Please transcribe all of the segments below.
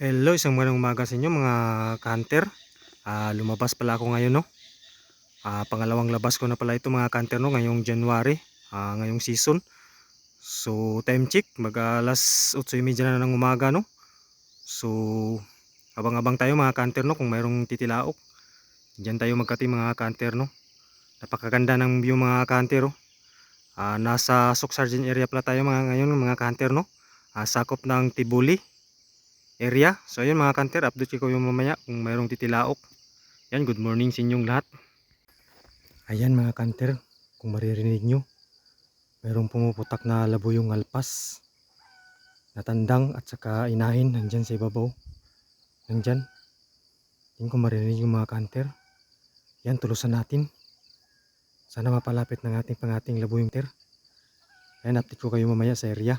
Hello, isang magandang umaga sa inyo mga ka-hunter. Lumabas pala ako ngayon, no. Pangalawang labas ko na pala ito mga ka-hunter, no, ngayong January, ngayong season. So, time check, alas 8:30 na ng umaga, no. So, abang-abang tayo mga ka-hunter, no, kung mayroong titilaok. Diyan tayo magka-team mga ka-hunter, no. Napakaganda ng view mga ka-hunter, oh. Nasa Soksargen area pala tayo ngayon mga ka-hunter, no. Sakop ng Tibuli area. So ayun mga kanter, update ko yung mamaya kung mayroong titilaok. Yan, good morning sa inyong lahat. Ayan mga kanter, kung maririnig nyo, mayroong pumuputak na labuyong alpas, natandang at saka inahin nandyan sa ibabaw. Nandyan. Yan kung maririnig yung mga kanter. Yan, tulusan natin. Sana mapalapit ng ating labuyong ter. Ayan, update ko kayo mamaya sa area.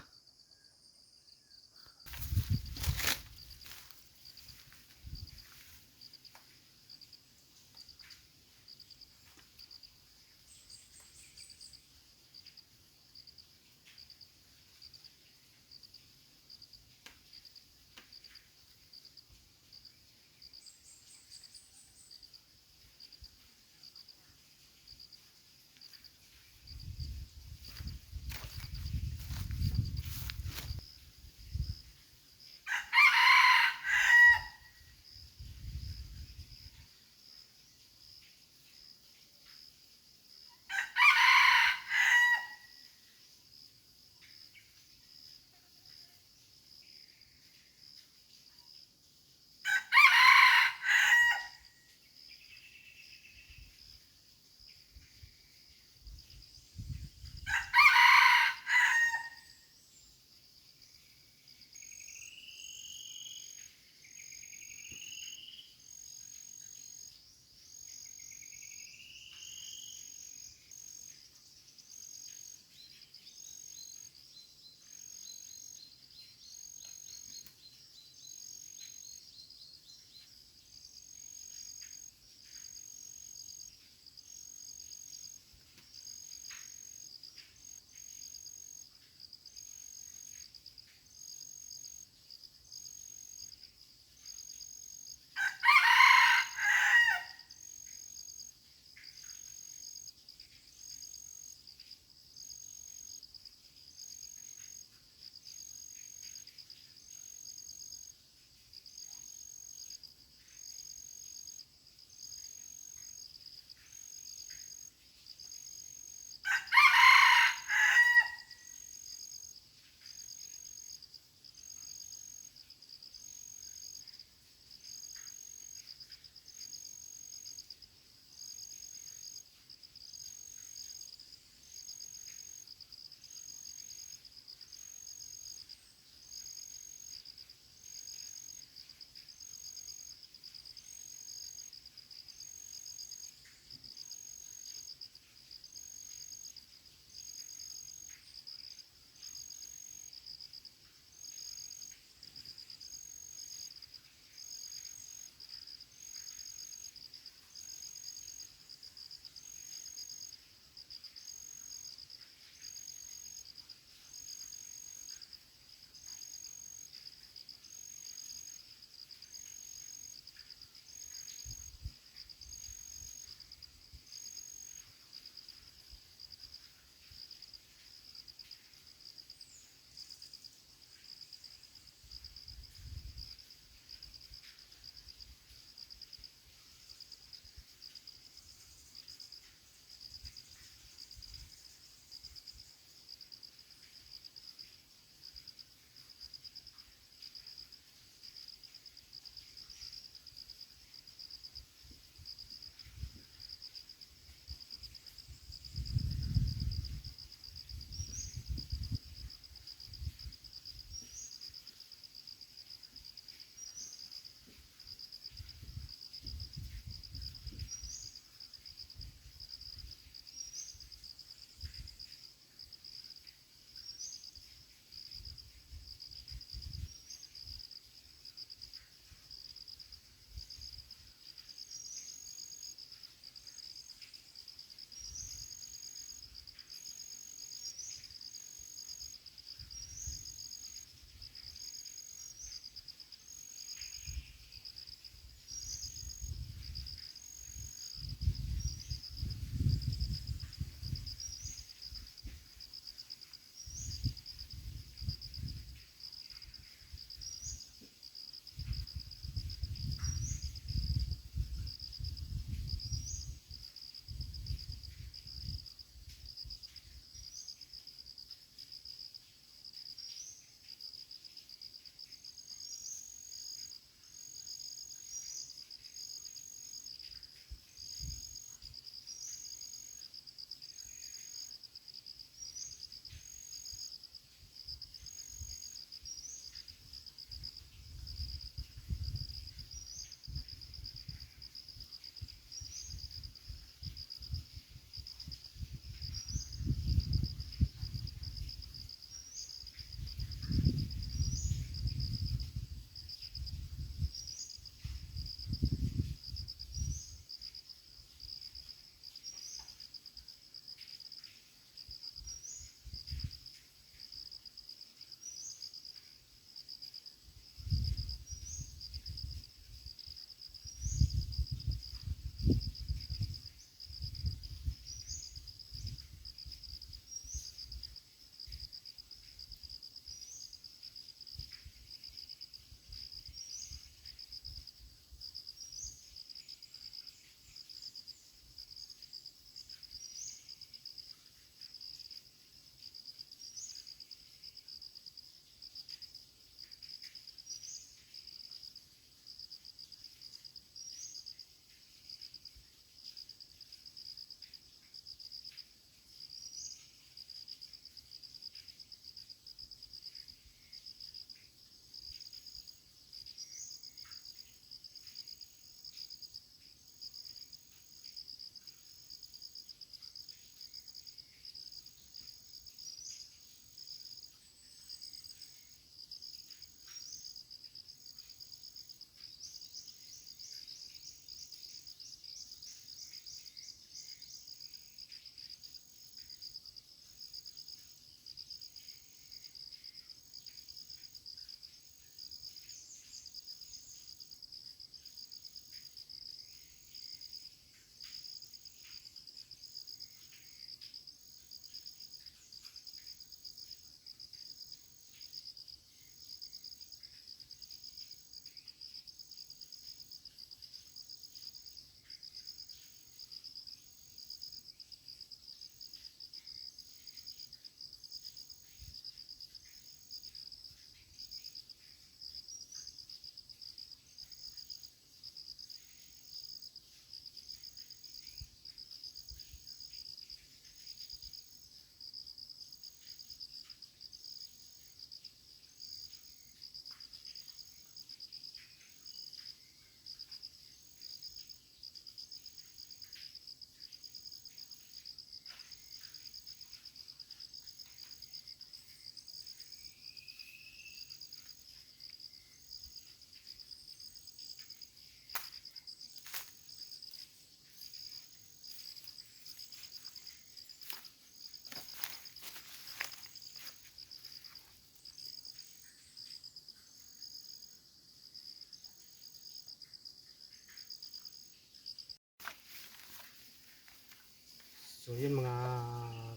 So yun mga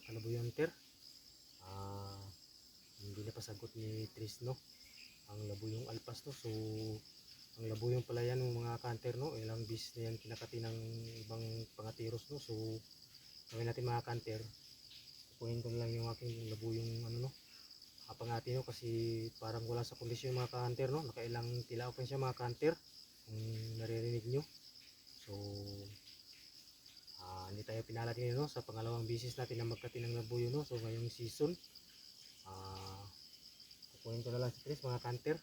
kalaboy hunter, ah hindi na pasagot ni Tris no ang labuyong alpas no. So ang labuyong pala yan ng mga kanter no, ilang bis na yan kinakati ng ibang pangatiros no. So gawin natin mga kanter, kukunin ko na lang yung aking labuyong ano no, pangati no, kasi parang wala sa kondisyon mga kanter no, nakailang tilaw pa siya mga kanter kung naririnig nyo. So hindi tayo pinala din no, sa pangalawang bisis natin na magkati ng labuyo no. So ngayong season kukunin ko na lang si Chris mga kanter.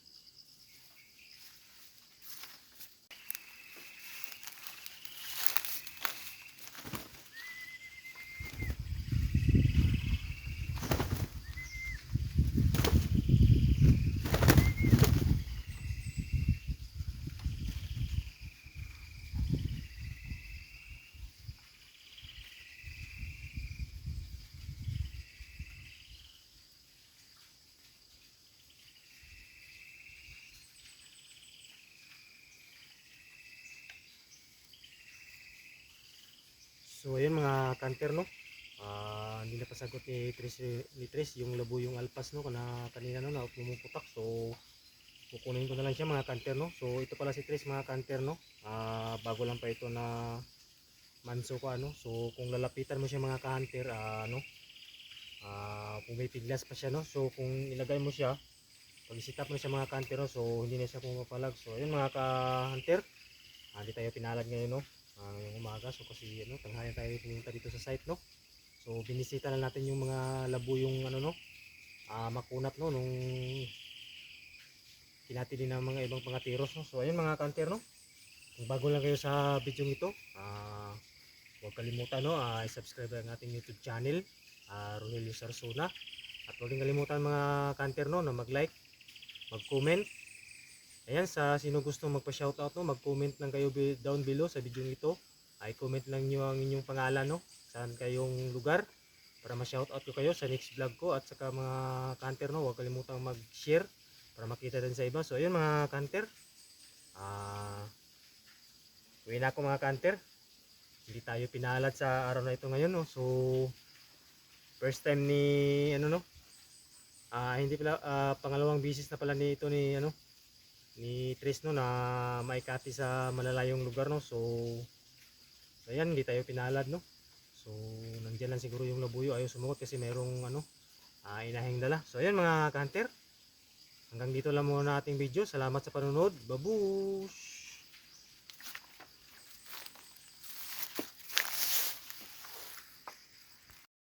So ayun mga kanter no, hindi na pasagot ni Tris yung labuyong alpas no, kanina no na pumuputak. So kukunin ko na lang siya mga kanter no. So ito pala si Tris mga kanter no, bago lang pa ito na manso ko ano. So kung lalapitan mo siya mga kanter, pumipiglas pa siya no. So kung ilagay mo siya, pag isitap mo siya mga kanter no, so hindi na siya pumapalag. So ayun mga ka-hunter, hindi tayo pinalad ngayon no, ngayong umaga. So kasi ano, tanghali tayo pumunta dito sa site no. So binisita na natin yung mga labuyong ano no, makunat no, nung kinatili ng mga ibang pangatiros no. So ayun mga kanter no, kung bago lang kayo sa video ito, huwag kalimutan no, i-subscribe ang ating YouTube channel, Ronelio Sarsona. At huwag din kalimutan mga kanter no, na mag-like, mag-comment. Ayan, sa sino gusto magpa-shoutout no, mag-comment lang kayo down below sa video ito. Ay comment lang nyo ang inyong pangalan no, saan kayong lugar, para ma-shoutout ko kayo sa next vlog ko. At saka mga kanter no, huwag kalimutang mag-share para makita din sa iba. So ayun mga kanter, uwi na ako mga kanter. Hindi tayo pinalad sa araw na ito ngayon no. So first time ni ano no, hindi pala, pangalawang bisis na pala ni ito ni ano ni Tris no, na maikati sa malalayong lugar no. So ayan, hindi tayo pinalad no. So nandiyan lang siguro yung labuyo, ayaw sumugot kasi mayroong ano, inahing dala. So ayan mga kanter, hanggang dito lang muna ating video. Salamat sa panonood. Babush!